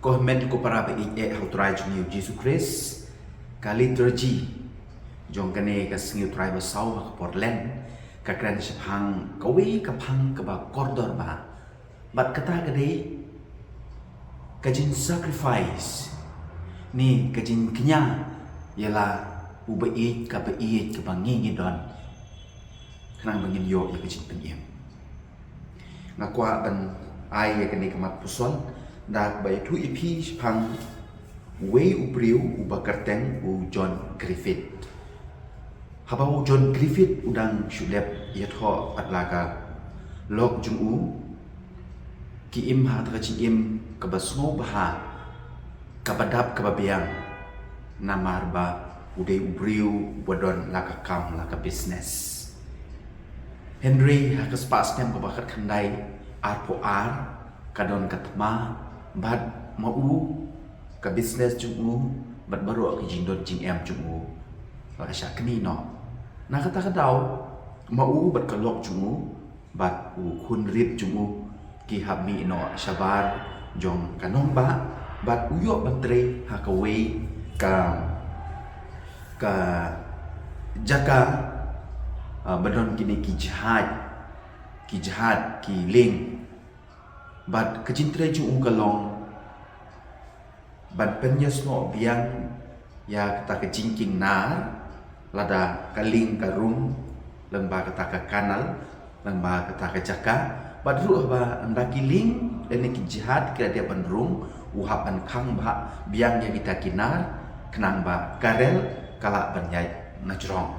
Kohmen ko para ba hau try jung Jesus Christ ka liturgy jong kane ka singiu try ba sau ka Portland ka kran siphang ka wi ka phang ka ba kordor ba bat kata ka dei ka jin sacrifice ni ka jin knya yala ubai ka ba ka bangi don kanang bangin yo ya ka jin pengiem ngakwa ban ai ya kane ka mat puson dak bai tu ipi siphang Way ubriu ubakarteng u John Griffith. Habau John Griffith udang shulep yatho atlaga lok jungu ki im ha ta chi im kabasno baha kabadap kababiang namar ba uday ubriu wadon laka kam laka business. Henry hakas pas nem kabakat khandai arpo ar kadon katma bad mau ka business jungu bat baru ki jindon jing em jungu la sha kni no na kata kadau mau bat kalok jungu bat u khun rip jungu ki habmi no shabar jong kanong ba bat uyo bantre ha ka we ka jaka badon kini ki jihad ki ling bat kejintre jungu kalong ban penyes no biang ya kata ke jingking nar lada kaling karung lembah kata ke kanal lembah kata ke jaka badru ba andaki ling dan ki jihad kira dia bandrung uhap an kang ba biang ya kita kinar kenang ba karel kala banyai najrong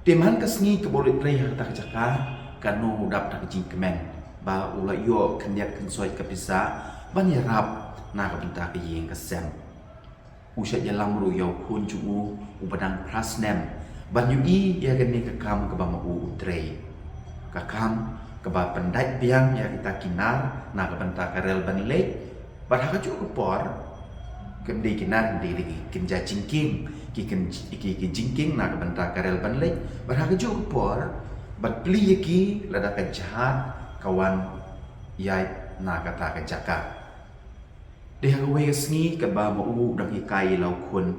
teman kesni ke boleh play kata ke jaka kanu dap tak jing kemen ba ulayo kenyak kensoi ke bisa banyarap na ka pinta ka yeng ka sem usha yalam ru yaw kun chu ubadang prasnem ban yu i ya gani ka kam ka ba ma u utrei ka kam ka ba pandai biang ya kita kinar na ka banta ka rel ban le ba ha ka chu ko por kem di kinar di kinja jingking ki jingking na ka banta ka rel ban le ba ha ka chu ko por ba pli ki lada ka jahat kawan yai na ka ta ka jaka dia hawe sngi ka ba mau dang ikai lau kun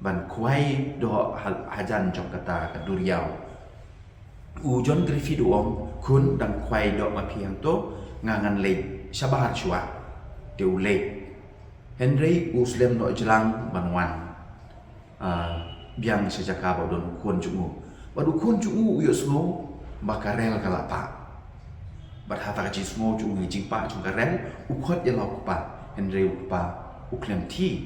ban kwai do hajan jong kata ka duriau u John Griffith om kun dang kwai do ma piang to ngangan le shabar chua teu le Henry Uslem no jelang banwan biang sejaka ba don kun jungu badu kun jungu yo smo bakarel kalapa bad hata ka jismo jungu jingpa jung karel ukot ya lau pa Henry upa uklem ti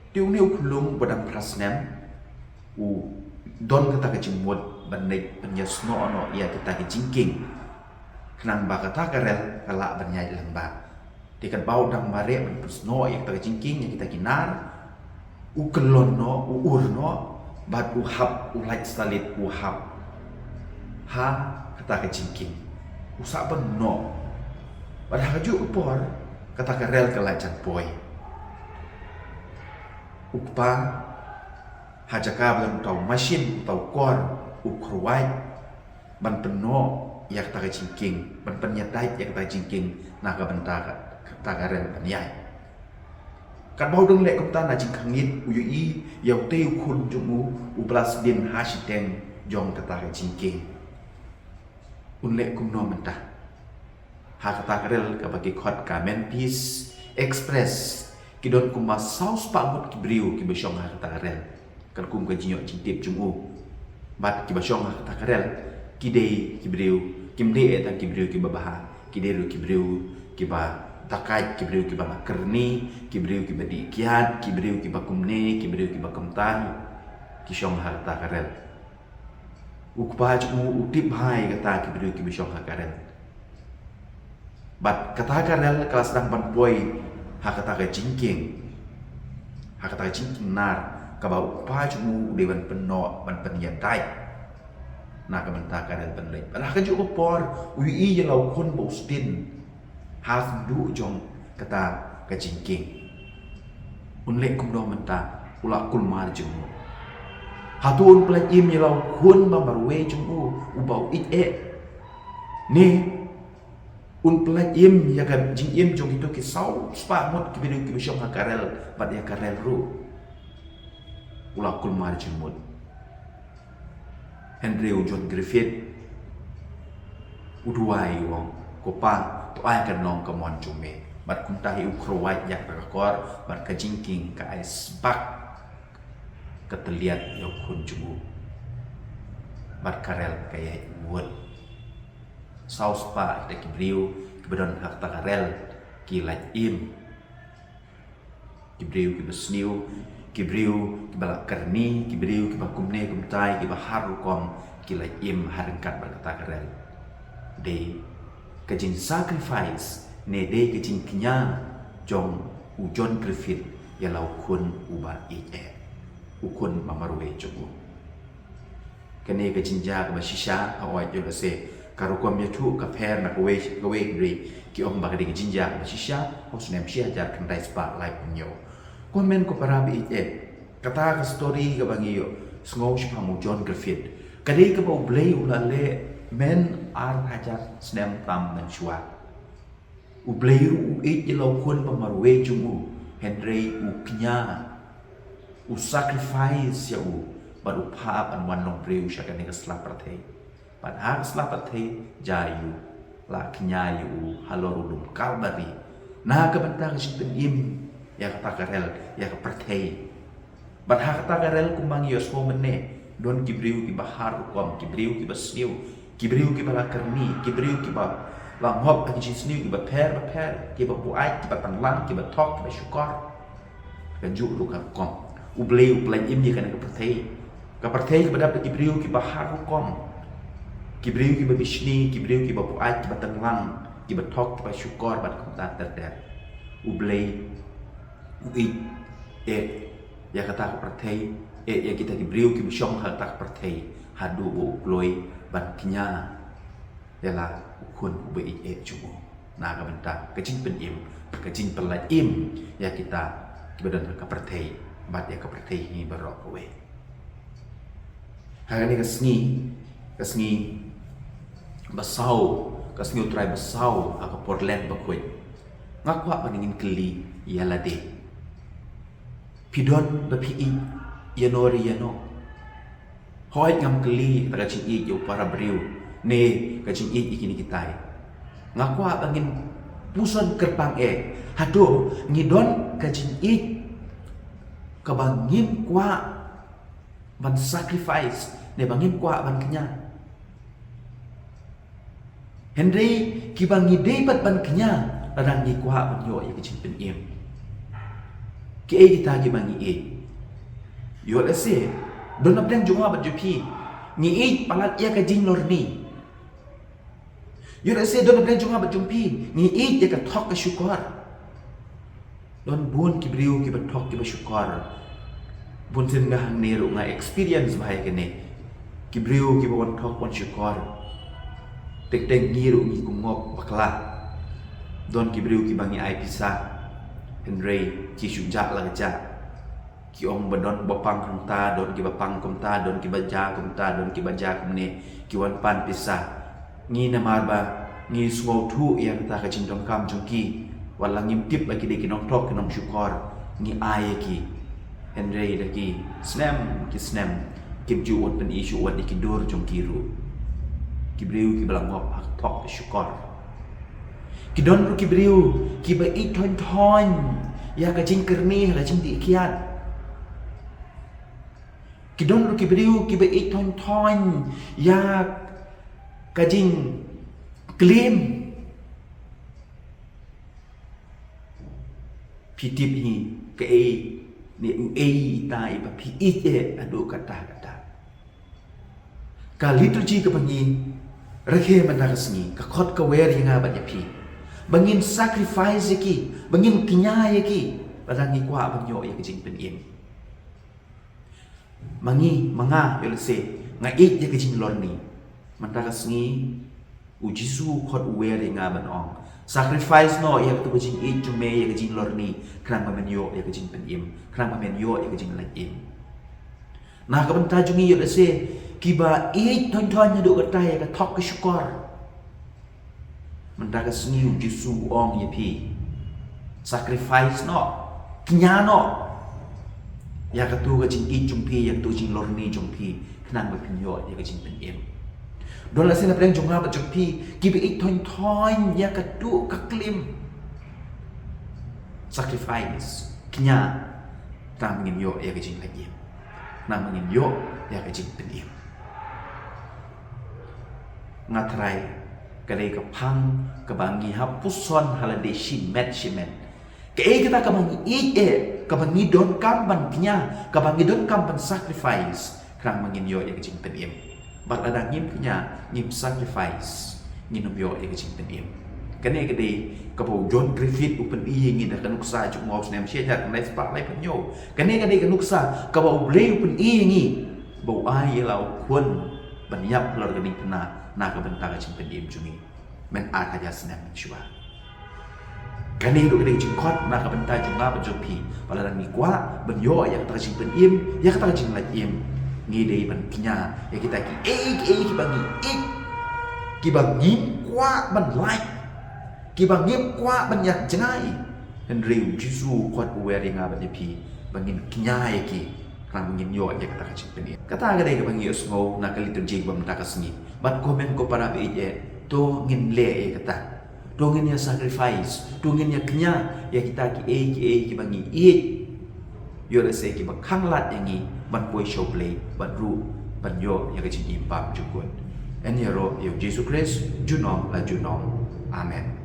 tiu ni uklum badang prasnem u don kata ke jimwot bandai penyesno no ia kita ke jingking kenang ba kata karel kala banyai lamba dikan bau dang mare ban presno ia kita ke jingking yang kita kinar u kelon no u ur no bad u hab u light salit u hab ha kata ke jingking u saben no bad haju upor kata karel kelajan boy ukpa hajaka belang tau mesin tau kor ukruai ban peno yak ta jingking ban penyadai yak ta jingking naga benta kata karel banyai kan bau dong lek kumta na jingkangit uyui yau teu kun jumu ublas din hasiteng jong kata jingking unlek kumno mentah Hakata karel kabagi khot kamen peace express kidon kuma saus pamut kibriu kibasyong hakata karel kan kum ka jinyo cintip jumu bat kibasyong hakata karel kidei kibriu kimde eta kibriu kibabaha kideru kibriu kiba takai kibriu kiba kerni kibriu kiba dikiat kibriu kiba kumne kibriu kiba kumtan kisyong hakata karel ukpa jumu utip hai kata kibriu kibasyong hakata karel bat kata karel kala sedang banpoi ha kata ka jingking nar ka bau pa jumu dewan peno ban penyadai na ka benta karel banlei lah ka ju por ui i lau kon bo spin ha du jong kata ka jingking unlek kum do menta ula kul mar jumu hatun plan im lau kon ba barwe jumu u bau it e ni un pelaj im ya ga jing im jong itu ki sau spa mot ki bidu ki bisyong karel bat ya karel ru ula kul mar jimut Henry John Griffith uduai wong kopa to ai kan nong kamon jume bat kum tahi ukrowai yak rakor bat ka jingking ka ais bak keteliat yo kun jumu bat karel kaya wot saus pa de kibriu kibedon hak takarel ki laj im kibriu ki besniu kibriu ki balak karni kibriu ki bakumne kumtai ki baharu kom ki laj im harengkat berkata karel de kajin sacrifice ne de kajin kinya jong u John Griffith ya lau kun uba ukun mamarwe jogu kene kajin ja ka bashisha awai jo se karukom yatu ka pher na gawe ri ki om bagadi kajin ja ka bashisha hosnem shia jar kan dai spa live nyo komen ko parabi kata ka story ka bangiyo sngow shpamu John Griffith kade ka ba blay ulale men ar hajar snem tam menshwa u blay u lau kun mamarwe jogu Henry u knya u sacrifice ya u baru pa an wan long breu sha kan slapathe pan hak slapathe jayu la knya yu halorulum kalbari na ka bantang sipen im ya kata karel ya ka parthe ban hak kata karel kumang yos mo menne don kibriu ki bahar kom kibriu ki basniu kibriu ki bala karni kibriu ki ba lam hop ak jisniu ki ba per ki ba buai ki ba tanglang ki ba tok ki ba syukar kan ju lu ka kom ubleu plan im dia kana ka partai kepada kibriu ki bahar kom kibriu ki babishni kibriu ki bapuat ki batanglang ki batok ki basyukor bat kumta terder ublei ui ya kata ka partai ya kita kibriu ki bisyong kata ka partai hadu bu ubloi ban kinya yalah ukun ube cumu na ka benta kajin pen im kajin pelaj im ya kita kibadan ka partai bat ya ka partai hi barok we hari ni kasngi basau kasngi utrai basau aka Portland bakoy ngakwa paningin keli yalade pidon bapi yanori yano hoy ngam keli taga cing yo para briu ne ka cing ikini kitai ngakwa pangin puson kerpang hado ngidon ka cing kabangin kwa ban sacrifice ne bangin kwa ban kenya Henry kibangi dapat ban kenya ladang ni kwa ban yo ya kicin pen im ki kita kibangi yo lese don abdeng juma bat jupi ni palat ya ka jing lorni yo lese don abdeng juma bat jumpi ni ya ka thok ka syukar don bun kibriu ki bat thok ki ba syukar bun sen ngah neru nga experience bahaya kene kibriu ki bon thok bon syukor tek tek niru ngi kungok bakla don kibriu ki bangi ai pisa Henry ki syujak la ja ki ong badon bapang hangta don ki bapang kumta don ki baja kumta don ki baja kumne ki wan pan pisa ngi namar ba ngi smau thu yang ta ka jindong kam jungki wala ngimtip bagi de ki nong thok ki nong syukor ngi ai ki Henry lagi snam kim ju wan pen isu wan ikidur jong kiru kibriu ki balang hop hak tok syukor kidon ru kibriu ki ba i thon ya ka jing kerni la jing di kiat kidon ru kibriu ki ba i thon ya ka jing klim pitip hi ke ni tai ba pi adu kata ka liturgi ka bangin rakhe managasni ka khot ka wer hinga ba pi bangin sacrifice ki bangin kinya ki padang ni kwa banyo ya kijing pen im mangi manga yolse nga ya kijing lorni managasni u jisu khot wer hinga ban ong sacrifice no ya tu kijing jume ya kijing lorni krang ba menyo ya kijing pen im krang ba menyo ya kijing lak im na ka banta jungi yolse kiba thon nya do kata ya ka thok ka syukor mendaga sengiu Jisu ong ye pi sacrifice no knya no ya ka tu ka jing i jung pi ya tu jing lor ni jung pi nang ba pin yo ya ka jing pen em don la sen apreng jung ha ba jung pi ki bi ik thon thon ya ka tu ka klim sacrifice knya tam ngin yo ya ka jing la em nam ngin yo ya ka jing pen em ngatrai kadai ka phang ka bangi ha puson halade shin met shimen ke kita ka bangi ka bangi don kam ban knya ka bangi don kam ban sacrifice krang mangin yo ya jing pen em bak ada ngim knya ngim sacrifice ngin yo ya jing pen em kane kadai ka bo John Griffith upen i ngin da kanuksa juk ngop snem sia ja kanai spak lai pen yo kane kadai kanuksa ka bo ble upen i ngi bo ai lau kun ban yap lor kadai pena na ka benta ka jing pen em jungi men art aja snem shua kani do kadai jing khot na ka benta junga ba jok pi pala dan mi kwa ban yo ya ka jing pen em ya ka jing la em ngi dei ban knya ya kita ki bangi ki bangi kwa ban lai ki bangi kwa ban yak jangai hen riu jisu khot uwe ringa ba pi bangin knya ya ki krang ngin yo ya ka jing pen em kata kadai ka bangi osngo na ka liturgy bam ta ka sngi bat komen ko para be to ngin le kata to ngin ya sacrifice to ngin ya knya ya kita ki bangi yo le se ki ba khang lat yang ni ban poi show play ban ru ban yo ya ka jing im pam jukun en ya ro yo Jesus Christ junom la junom amen